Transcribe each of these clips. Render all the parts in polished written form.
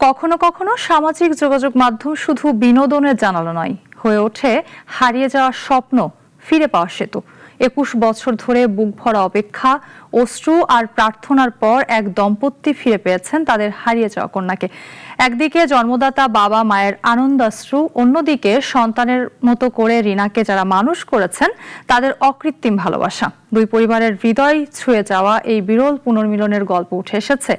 কখনো কখনো সামাজিক যোগাযোগ মাধ্যম শুধু বিনোদনের জানালা নয়, হয়ে ওঠে হারিয়ে যাওয়া স্বপ্ন ফিরে পাওয়ার সেতু। ২১ বছর ধরে বুক ভরা অপেক্ষা, অশ্রু আর প্রার্থনার পর এক দম্পতি ফিরে পেয়েছেন তাদের হারিয়ে যাওয়া কন্যাকে। একদিকে জন্মদাতা বাবা মায়ের আনন্দাশ্রু, অন্যদিকে সন্তানের মতো করে রিনাকে যারা মানুষ করেছেন তাদের অকৃত্রিম ভালোবাসা। দুই পরিবারের হৃদয় ছুঁয়ে যাওয়া এই বিরল পুনর্মিলনের গল্প উঠে এসেছে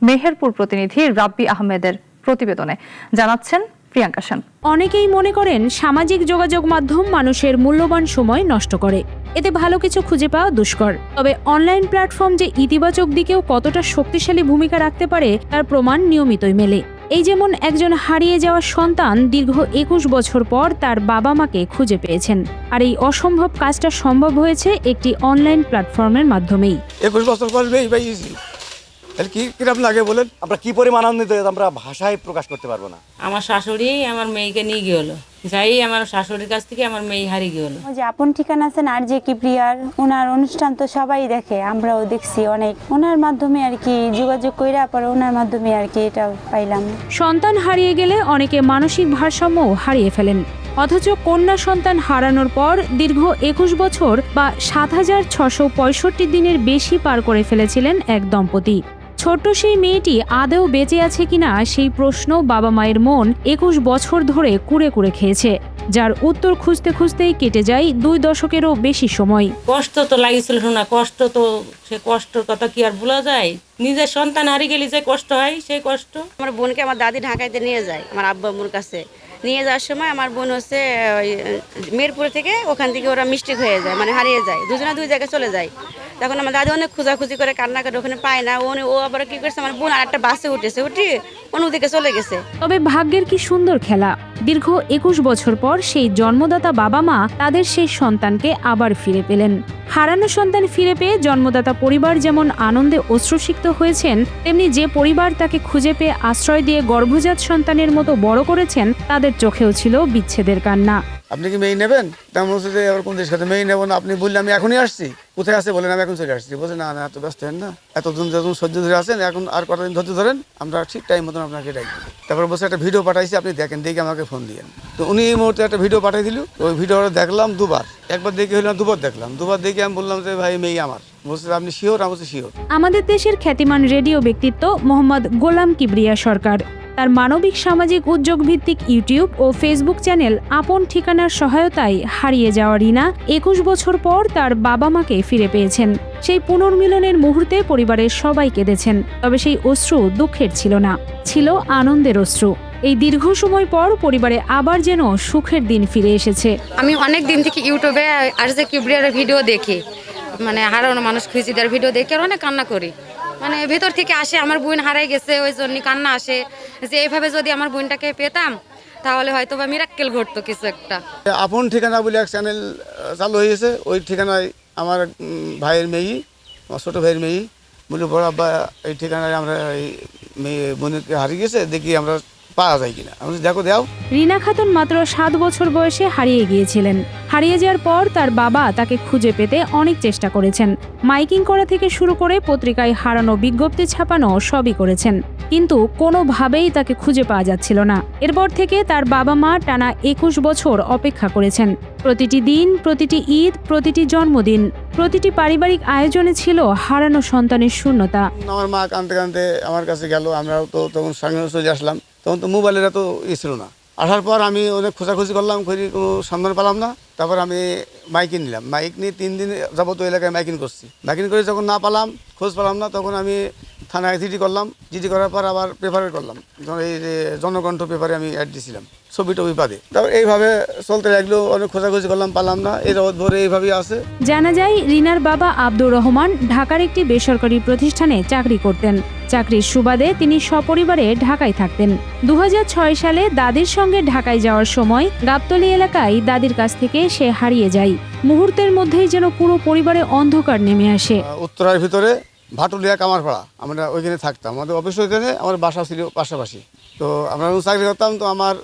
মেহেরপুর প্রতিনিধি রাব্বি আহমেদের প্রতিবেদনে, জানাচ্ছেন প্রিয়াঙ্কা সেন। অনেকেই মনে করেন সামাজিক যোগাযোগ মাধ্যম মানুষের মূল্যবান সময় নষ্ট করে, এতে ভালো কিছু খুঁজে পাওয়া দুষ্কর। তবে অনলাইন প্ল্যাটফর্ম যে ইতিবাচক দিকেও কতটা শক্তিশালী ভূমিকা রাখতে পারে তার প্রমাণ নিয়মিতই মেলে। এই যেমন একজন হারিয়ে যাওয়া সন্তান দীর্ঘ ২১ বছর পর তার বাবা মাকে খুঁজে পেয়েছেন, আর এই অসম্ভব কাজটা সম্ভব হয়েছে একটি অনলাইন প্ল্যাটফর্মের মাধ্যমেই। ২১ বছর পর কি কিরকম লাগে বলেন? আমরা কি পরিমাণ আনন্দিত, আমরা ভাষায় প্রকাশ করতে পারবো না। আমার শাশুড়ি আমার মেয়েকে নিয়ে গেল, যাই আমার শাশুড়ির কাছ থেকে আমার মেয়ে হারিয়ে গেল। ওই যে আপন ঠিকানা আছেন আর যে কিপ্রিয়ার, ওনার অনুষ্ঠান তো সবাই দেখে, আমরাও দেখছি অনেক। ওনার মাধ্যমে আর কি যোগাযোগ কইরা পরে ওনার মাধ্যমে আর কি এটা পাইলাম। সন্তান হারিয়ে গেলে অনেকে মানসিক ভারসাম্যও হারিয়ে ফেলেন, অথচ কন্যা সন্তান হারানোর পর দীর্ঘ ২১ বছর বা ৭,৬৬৫ দিনের বেশি পার করে ফেলেছিলেন এক দম্পতি। ছোট্ট সেই মেয়েটি আদৌ বেঁচে আছে কিনা সেই প্রশ্ন বাবা মায়ের মন ২১ বছর ধরে কুরে কুরে খেয়েছে, যার উত্তর খুঁজতে খুঁজতেই কেটে যায় ২ দশকেরও বেশি সময়। কষ্ট তো লাগিয়েছিল না, কষ্ট তো সে কষ্টের কথা কি আর ভোলা যায়? নিজের সন্তান হারিয়ে গেলে যে কষ্ট হয় সেই কষ্ট। আমার বোনকে আমার দাদি ঢাকাইতে নিয়ে যায়, আমার আব্বু আম্মুর কাছে নিয়ে যাওয়ার সময় আমার বোন হচ্ছে ওই মেহেরপুর থেকে, ওখান থেকে ওরা মিস্টেক হয়ে যায়, মানে হারিয়ে যায়, দুজনে দুই জায়গায় চলে যায়। তখন আমার দাদি অনেক খোঁজাখুঁজি করে কান্না করে, ওখানে পায় না। ও আবার কি করছে, আমার বোন আরেকটা বাসে উঠে অন্যদিকে চলে গেছে। তবে ভাগ্যের কি সুন্দর খেলা, দীর্ঘ ২১ বছর পর সেই জন্মদাতা বাবা মা তাদের সেই সন্তানকে আবার ফিরে পেলেন। হারানো সন্তান ফিরে পেয়ে জন্মদাতা পরিবার যেমন আনন্দে অশ্রুসিক্ত হয়েছেন, তেমনি যে পরিবার তাকে খুঁজে পেয়ে আশ্রয় দিয়ে গর্ভজাত সন্তানের মতো বড় করেছেন তাদের চোখেও ছিল বিচ্ছেদের কান্না। আপনি কি মেয়ে নেবেন? তেমন হচ্ছে যে আবার কোন দেশ খাতে মেয়ে নেবো না। আপনি বললে আমি এখনই আসছি। কোথায় আছে বলেন? আমি এখন চলে আসছি। বলছে না এত ব্যস্ত হেন না, এতদিন যখন সহ্য ধরে আছেন, এখন আর কতদিন ধৈর্য ধরেন, আমরা ঠিক টাইম মতন আপনাকে ডাকবো। তারপর বলছে একটা ভিডিও পাঠাইছি, আপনি দেখেন, দেখে আমাকে ফোন দিয়েন। তো উনি এই মুহূর্তে একটা ভিডিও পাঠাই দিল। ওই ভিডিওটা দেখলাম দুবার, একবার দেখে হইলাম, দুবার দেখলাম। দুবার দেখে আমি বললাম যে ভাই মেয়ে আমার। বলছে আপনি শিওর? আমি বলছি শিওর। আমাদের দেশের খ্যাতিমান রেডিও ব্যক্তিত্ব মোহাম্মদ গোলাম কিবরিয়া সরকার তার মানবিক সামাজিক উদ্যোগ ভিত্তিক ইউটিউব ও ফেসবুক চ্যানেল আপন ঠিকানার সহায়তায় হারিয়ে যাওয়া রিনা ২১ বছর পর তার বাবা মাকে ফিরে পেয়েছেন। সেই পুনর্মিলনের মুহূর্তে পরিবারের সবাই কেঁদেছেন, তবে সেই অশ্রু দুঃখের ছিল না, ছিল আনন্দের অশ্রু। এই দীর্ঘ সময় পর পরিবারে আবার যেন সুখের দিন ফিরে এসেছে। আমি অনেক দিন থেকে ইউটিউবে আর যে কিবরিয়ার ভিডিও দেখি, মানে হারানো মানুষ খুঁজি দেওয়ার ভিডিও দেখে আর অনেক কান্না করি। মানে ভেতর থেকে আসে আমার বোন হারাই গেছে, ওই জন্য কান্না আসে যে এইভাবে যদি আমার বোনটাকে পেতাম তাহলে হয়তো বা মিরাক্কেল ঘটতো কিছু একটা। আপন ঠিকানা বলে এক চ্যানেল চালু হয়েছে। ওই ঠিকানায় আমার ভাইয়ের মেয়ে, আমার ছোটো ভাইয়ের মেয়ে বলে, বড় আব্বা এই ঠিকানায় আমরা এই মেয়ে বোনকে হারিয়ে গেছে, দেখি আমরা পাওয়া যায় কিনা। আমি দেখো দাও। রিনা খাতুন মাত্র ৭ বছর বয়সে হারিয়ে গিয়েছিলেন। হারিয়ে যাওয়ার পর তার বাবা তাকে খুঁজে পেতে অনেক চেষ্টা করেছেন, মাইকিং করা থেকে শুরু করে পত্রিকায় হারানো বিজ্ঞপ্তি ছাপানো সবই করেছেন, কিন্তু কোনোভাবেই তাকে খুঁজে পাওয়া যাচ্ছিল না। এরপর থেকে তার বাবা মা টানা ২১ বছর অপেক্ষা করেছেন। প্রতিটি দিন, প্রতিটি ঈদ, প্রতিটি জন্মদিন, প্রতিটি পারিবারিক আয়োজনে ছিল হারানো সন্তানের শূন্যতা। আমার মা কাঁদতে কাঁদতে আমার কাছে গেল, আমরাও তো তখন সঙ্গে চলে আসলাম। তখন তো মোবাইলের এত ছিল না। আসার পর আমি অনেক খোঁজাখুঁজি করলাম, কোনো সন্ধান পেলাম না। তারপর আমি মাইকিং নিলাম, মাইক নিয়ে ৩ দিন যাবত এলাকায় মাইকিং করছি। মাইকিং করে যখন না পেলাম, খোঁজ পেলাম না, তখন আমি থানায় জিডি করলাম। জিডি করার পর আবার পেপারে করলাম, এই যে জনকণ্ঠ পেপারে আমি অ্যাড দিয়েছিলাম ছবি টবি বাদে। তারপর এইভাবে চলতে লাগলো, অনেক খোঁজাখুঁজি করলাম, পালাম না। এই জগৎ ভরে এইভাবেই আছে। জানা যায় রিনার বাবা আব্দুর রহমান ঢাকার একটি বেসরকারি প্রতিষ্ঠানে চাকরি করতেন। চাকরির সুবাদে তিনি সপরিবারে ঢাকায় থাকতেন। ২০০৬ সালে দাদির সঙ্গে ঢাকায় যাওয়ার সময় গাবতলী এলাকায় দাদির কাছ থেকে সে হারিয়ে যায়। মুহূর্তের মধ্যেই যেন পুরো পরিবারে অন্ধকার নেমে আসে। উত্তরার ভিতরে ভাটুলিয়া কামারপাড়া, আমরা ওইখানে থাকতাম। আমাদের অফিস ওইখানে, আমার বাসা ছিল পাশাপাশি। তো আমরা চাকরি করতাম। তো আমার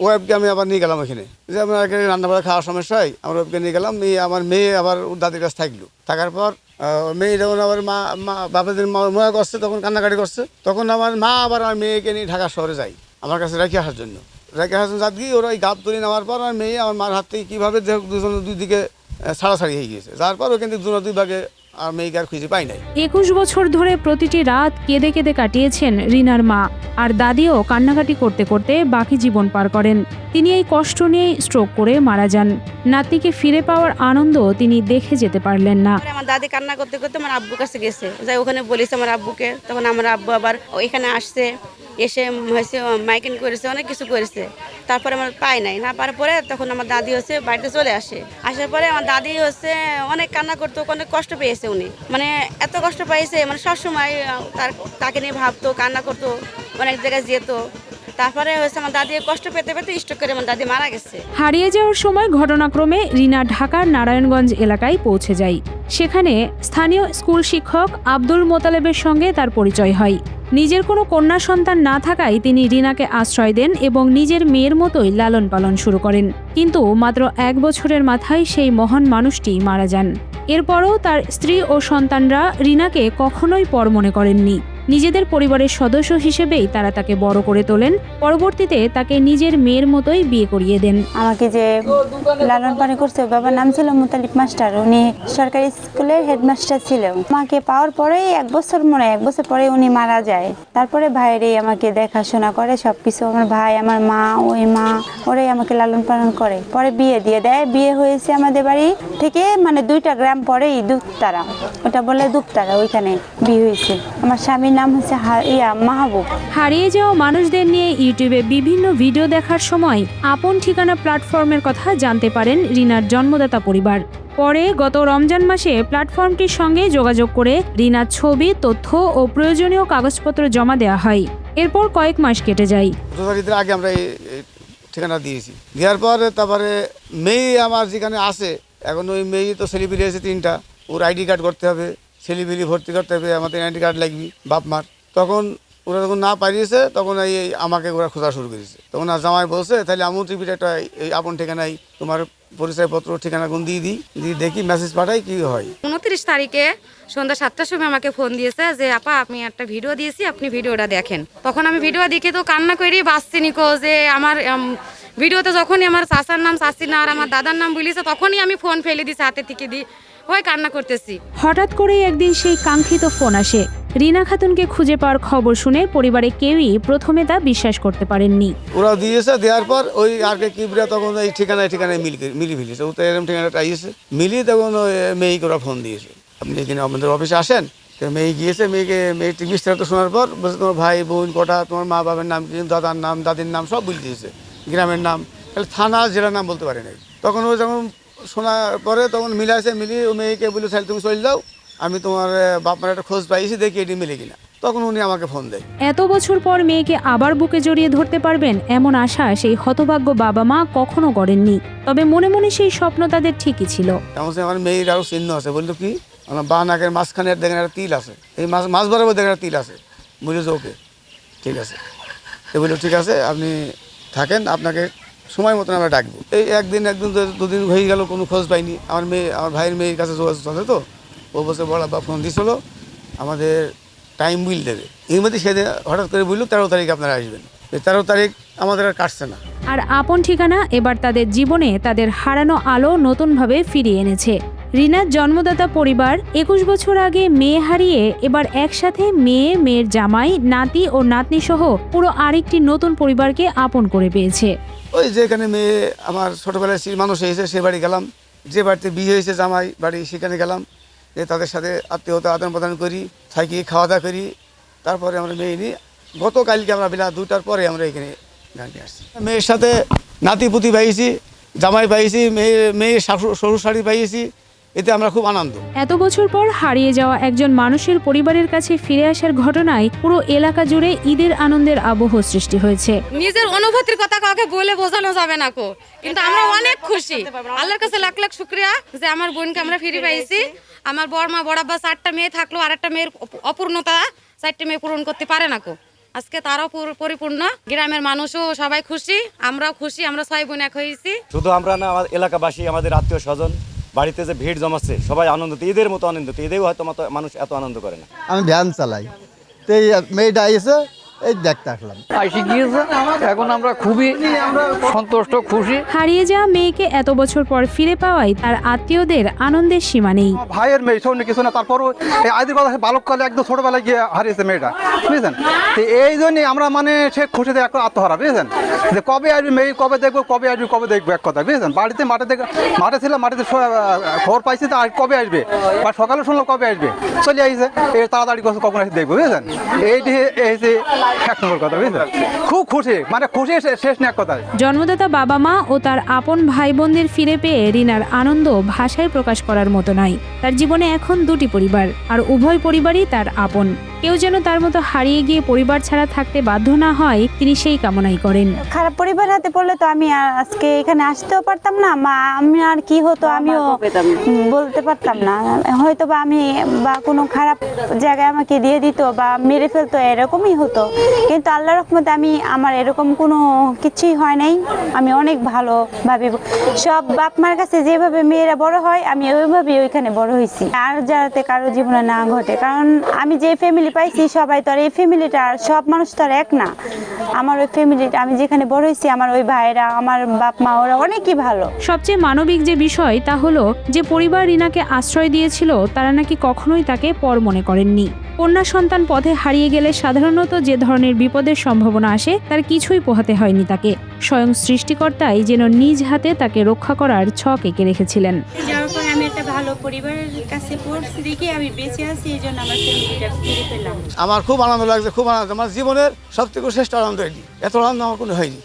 ওয়াইফকে আমি আবার নিয়ে গেলাম ওইখানে, যে আমরা রান্না বাড়া খাওয়ার সমস্যা হয়, আমার ওয়াইফকে নিয়ে গেলাম। আমার মেয়ে আবার দাদির কাছে থাকলো। থাকার পর মেয়ে যখন আমার মা বাবাদের ময়া করছে, তখন কান্নাকাটি করছে, তখন আমার মা আবার আমার মেয়েকে নিয়ে ঢাকা শহরে যাই আমার কাছে রেখে আসার জন্য। যাত গিয়ে ওরা ওই গাব তুলে নেওয়ার পর আমার মেয়ে আমার মার হাত থেকে কীভাবে দুজন দুই দিকে ছাড়াছাড়ি হয়ে গিয়েছে, যার পর ও কিন্তু দুই ভাগে আর মেয়েকে আর খুঁজে পাই নাই। 21 বছর ধরে প্রতিটি রাত কেঁদে কেঁদে কাটিয়েছেন রিনার মা, আর দাদিও কান্নাকাটি করতে করতে বাকি জীবন পার করেন। তিনি এই কষ্ট নিয়েই স্ট্রোক করে মারা যান। নাতিকে ফিরে পাওয়ার আনন্দ তিনি দেখে যেতে পারলেন না। পরে আমার দাদি কান্না করতে করতে আমার আব্বুর কাছে গেছে, যাই ওখানে বলেছে আমার আব্বুকে, তখন আমার আব্বু আবার এখানে আসছে, এসে হয়েছে মাইকিং করেছে, অনেক কিছু করেছে। তারপরে আমার পাই নাই, না পারার পরে তখন আমার দাদি হচ্ছে বাড়িতে চলে আসে। আসার পরে আমার দাদি হচ্ছে অনেক কান্না করতো, অনেক কষ্ট পেয়েছে উনি, মানে এত কষ্ট পাইছে, মানে সবসময় তাকে নিয়ে ভাবতো, কান্না করতো, অনেক জায়গায় যেত। তারপরে হচ্ছে আমার দাদি কষ্ট পেতে পেতে স্ট্রোক করে আমার দাদি মারা গেছে। হারিয়ে যাওয়ার সময় ঘটনাক্রমে রিনা ঢাকার নারায়ণগঞ্জ এলাকায় পৌঁছে যায়। সেখানে স্থানীয় স্কুল শিক্ষক আব্দুল মোতালেবের সঙ্গে তার পরিচয় হয়। নিজের কোনো কন্যা সন্তান না থাকায় তিনি রিনাকে আশ্রয় দেন এবং নিজের মেয়ের মতোই লালন পালন শুরু করেন। কিন্তু মাত্র 1 বছরের মাথায় সেই মহান মানুষটি মারা যান। এরপরও তার স্ত্রী ও সন্তানরা রিনাকে কখনোই পর মনে করেননি। নিজেদের পরিবারের সদস্য হিসেবেই তারা তাকে বড় করে তোলেন। পরবর্তীতে তাকে নিজের মেয়ের মতোই বিয়ে করিয়ে দেন। আমাকে যে লালন পালন করছে, বাবার নাম ছিল মুতালিব মাস্টার, উনি সরকারি স্কুলের হেডমাস্টার ছিল। মাকে পাওয়ার পরেই 1 বছর পরে উনি মারা যায়। তারপরে ভাইয়েরই আমাকে দেখাশোনা করে সবকিছু, আমার ভাই, আমার মা, ওই মা, ওরাই আমাকে লালন পালন করে। পরে বিয়ে দিয়ে দেয়। বিয়ে হয়েছে আমাদের বাড়ি থেকে মানে 2টা গ্রাম পরেই দুপতারা, ওটা বলে দুপতারা, ওইখানে বিয়ে হয়েছে। আমার স্বামীর নাম হচ্ছে মাহবুব। হারিয়ে যাওয়া মানুষদের নিয়ে ইউটিউবে বিভিন্ন ভিডিও দেখার সময় আপন ঠিকানা প্ল্যাটফর্মের কথা জানতে পারেন রিনার জন্মদাতা পরিবার। পরে গত রমজান মাসে প্ল্যাটফর্মটির সঙ্গে যোগাযোগ করে রিনার ছবি, তথ্য ও প্রয়োজনীয় কাগজপত্র জমা দেওয়া হয়। এরপর কয়েক মাস কেটে যায়। রোজারিদের আগে আমরা এই ঠিকানা দিয়েছি, দেওয়ার পর তারপরে মেয়ে আমার যেখানে আছে, এখন ওই মেয়ে তো ছেলেপিলি আছে 3টা, ওর আইডি কার্ড করতে হবে, ছেলেপিলি ভর্তি করতে হবে, আমাদের আইডি কার্ড লাগবে বাপ মার। তখন ওরা যখন না পারিয়েছে, তখন এই আমাকে ওরা খোঁজা শুরু করেছে। তখন আর জামাই বলছে, তাহলে আমি টিভির একটা এই আপন ঠিকানায় তোমার পরিচয়পত্র ঠিকানা গুণ দিয়ে দেখি মেসেজ পাঠাই কি হয়। 29 তারিখে সন্ধ্যা 7টার সময় আমাকে ফোন দিয়েছে যে আপা আমি একটা ভিডিও দিয়েছি, আপনি ভিডিওটা দেখেন। তখন আমি ভিডিও দেখে তো কান্না করেই বাঁচছি নিকো, যে আমার ভিডিওতে যখনই আমার চাচার নাম, চাচির নাম আর আমার দাদার নাম বলেছে, তখনই আমি ফোন ফেলে দিয়েছি, হাতে থেকে দিই ওই কান্না করতেছি। হঠাৎ করেই একদিন সেই কাঙ্ক্ষিত ফোন আসে। রিনা খাতুনকে খুঁজে পাওয়ার খবর শুনে পরিবারে কেউই প্রথমে তা বিশ্বাস করতে পারেননি। ওরা দিয়েছে, দেওয়ার পর ওই আর কে কিবরা তখন এই ঠিকানায় মিলি ফেলেছে, ও তো এরকম ঠিকানাটা আইয়েছে, মিলিয়ে তখন ওই মেয়েকে ওরা ফোন দিয়েছে, আপনি এখানে আমাদের অফিসে আসেন। তো মেয়ে গিয়েছে, মেয়েটি বিস্তারিত শোনার পর বলছে তোমার ভাই বোন কটা, তোমার মা বাবার নাম, দাদার নাম, দাদির নাম সব বলে দিয়েছে, গ্রামের নাম, তাহলে থানা জেলার নাম বলতে পারে নাই। তখন ও যখন শোনার পরে তখন মিলিয়ে ও মেয়েকে বলে তাহলে তুমি চলে যাও, আমি তোমার বাপ মার একটা খোঁজ পাইছি, দেখি এটি মিলে কিনা। তখন উনি আমাকে ফোন দেয়। এত বছর পর মেয়েকে আবার বুকে জড়িয়ে ধরতে পারবেন এমন আশা সেই হতভাগ্য বাবা মা কখনো করেননি। তবে মনে মনে সেই স্বপ্ন তাদের ঠিকই ছিল। তেমন আমার মেয়ের আরও চিহ্ন আছে, বললো কি আমার বা নাকের মাঝখানে দেখেন একটা তিল আছে, এই মাছ বরাবর দেখেন একটা তিল আছে, বললো যে ওকে ঠিক আছে। এ বললো ঠিক আছে আপনি থাকেন, আপনাকে সময় মতন আমরা ডাকবো। এই একদিন 2 দিন হয়ে গেল, কোনো খোঁজ পাইনি। আমার ভাইয়ের মেয়ের কাছে যোগাযোগ চলে, তো ও বসে বড় বা ফোন দিয়েছিল আমাদের টাইম বিল দেবে। এর মধ্যে সেদিন হঠাৎ করে বললো 13 তারিখ আপনারা আসবেন। এই 13 তারিখ আমাদের আর কাটছে না। আর আপন ঠিকানা এবার তাদের জীবনে তাদের হারানো আলো নতুনভাবে ফিরিয়ে এনেছে। রিনার জন্মদাতা পরিবার 21 বছর আগে মেয়ে হারিয়ে এবার একসাথে মেয়ে, মেয়ের জামাই, নাতি ও নাতনি সহ পুরো আরেকটি নতুন পরিবারকে আপন করে পেয়েছে। ওই যেখানে মেয়ে আমার ছোটোবেলায় মানুষ হয়েছে সে বাড়ি গেলাম, যে বাড়িতে বিয়ে হয়েছে জামাই বাড়ি সেখানে গেলাম, যে তাদের সাথে আত্মীয়তা আদান প্রদান করি, থাকি, খাওয়া দাওয়া করি। তারপরে আমরা মেয়ে নিই, গতকালকে আমরা বেলা 2টার পরে আমরা এখানে গান নিয়ে আসছি। মেয়ের সাথে নাতিপুতি পাইছি, জামাই পাইছি, মেয়ের শ্বশুর শাড়ি পাইছি, এতে আমরা খুব আনন্দ। এত বছর পর হারিয়ে যাওয়া একজন মানুষের পরিবারের কাছে ফিরে আসার ঘটনায় পুরো এলাকা জুড়ে ঈদের আনন্দের আবহ সৃষ্টি হয়েছে। নিজের অনুভূতির কথা কাউকে বলে বোঝানো যাবে না কো, কিন্তু আমরা অনেক খুশি। আল্লাহর কাছে লাখ লাখ শুকরিয়া যে আমার বোনকে আমরা ফিরে পাইছি। আমার বড় মা বড় আব্বা 4টা মেয়ে থাকলো, আর একটা মেয়ের অপূর্ণতা, 4টে মেয়ে পূরণ করতে পারে না কো। আজকে তারাও পরিপূর্ণ, গ্রামের মানুষও সবাই খুশি, আমরাও খুশি, আমরা 6 বোন এক হয়েছি। শুধু আমরা না, আমাদের এলাকাবাসী, আমাদের আত্মীয় স্বজন বাড়িতে যে ভিড় জমাচ্ছে সবাই আনন্দিত, ঈদের মতো আনন্দিত। ঈদেও হয়তো মানুষ এত আনন্দ করে না। আমি ভ্যান চালাই, তো এই মেয়েটা এসে এই দেখতে আসলাম। আইসি গিয়েছে, এখন আমরা খুবই সন্তুষ্ট, খুশি। হারিয়ে যাওয়া মেয়েকে এত বছর পর ফিরে পাওয়ায় তার আত্মীয়দের আনন্দের সীমা নেই। ভাইয়ের মেয়ে সৌন্য কিছু না, তারপরও এই আদির কথা বালককালে একদম ছোটবেলায় গিয়ে হারিয়েছে মেয়েটা, বুঝলেন? তো এই জন্যই আমরা মানে সে খুশিতে এক আত্মহারা, বুঝলেন? যে কবে আসবে মেয়ে, কবে দেখবো, কবে আসবে, কবে দেখবো, এক কথা, বুঝলেন? বাড়িতে মাঠে ছিলাম, মাটিতে খবর পাইছি তো আর কবে আসবে, বা সকালে শুনলাম কবে আসবে, চলে আসছে এই তাড়াতাড়ি করছে কখন আসে দেখবো, বুঝলেন? এইটি এসে এক নম্বর কথা, বুঝলেন? খুব খুশি, মানে খুশি শেষ না এক কথায়। জন্মদাতা বাবা মা ও তার আপন ভাই বোনদের ফিরে পেয়ে রিনার আনন্দ ভাষায় প্রকাশ করার মতো নয়। তার জীবনে এখন দুটি পরিবার, আর উভয় পরিবারই তার আপন। কেউ যেন তার মতো হারিয়ে গিয়ে পরিবার ছাড়া থাকতে বাধ্য না হয়, তিনি সেই কামনাই করেন। খারাপ পরিবার হাতে পড়লে তো আমি আর আজকে এখানে আসতেও পারতাম না, আমি আর কি হতো আমিও বলতে পারতাম না। হয়তো বা আমি বা কোনো খারাপ জায়গায় আমাকে দিয়ে দিত বা মেরে ফেলতো, এরকমই হতো। কিন্তু আল্লাহর রহমতে আমার এরকম কোনো কিছুই হয় নাই। আমি অনেক ভালোভাবে, সব বাপ মার কাছে যেভাবে মেয়েরা বড় হয় আমি ওইভাবেই ওইখানে বড় হয়েছি। আর যাতে কারো জীবনে না ঘটে, কারণ আমি যে ফ্যামিলি পাইছি সবাই তো আর এই ফ্যামিলিটা, আর সব মানুষ তো আর এক না। আমার ওই ফ্যামিলিটা, আমি যেখানে বড় হয়েছি, আমার ওই ভাইরা, আমার বাপ মা, ওরা অনেকই ভালো। সবচেয়ে মানবিক যে বিষয় তা হলো যে পরিবার রিনাকে আশ্রয় দিয়েছিল তারা নাকি কখনোই তাকে পর মনে করেননি। কন্যা সন্তান পথে হারিয়ে গেলে সাধারণত যে ধরনের বিপদের সম্ভাবনা আসে তার কিছুই পোহাতে হয়নি তাকে। স্বয়ং সৃষ্টিকর্তাই যেন নিজ হাতে তাকে রক্ষা করার ছক এঁকে রেখেছিলেন। যাওয়ার পর আমি একটা ভালো পরিবারের কাছে পড়ছি দেখে আমি বেঁচে আছি, এই জন্য আমার ফ্যামিলিটা ফিরে পেলাম। আমার খুব আনন্দ লাগছে, খুব আনন্দ। আমার জীবনের সবথেকে শ্রেষ্ঠ আনন্দ এটি। এত আনন্দ আমার কোনো হয়নি।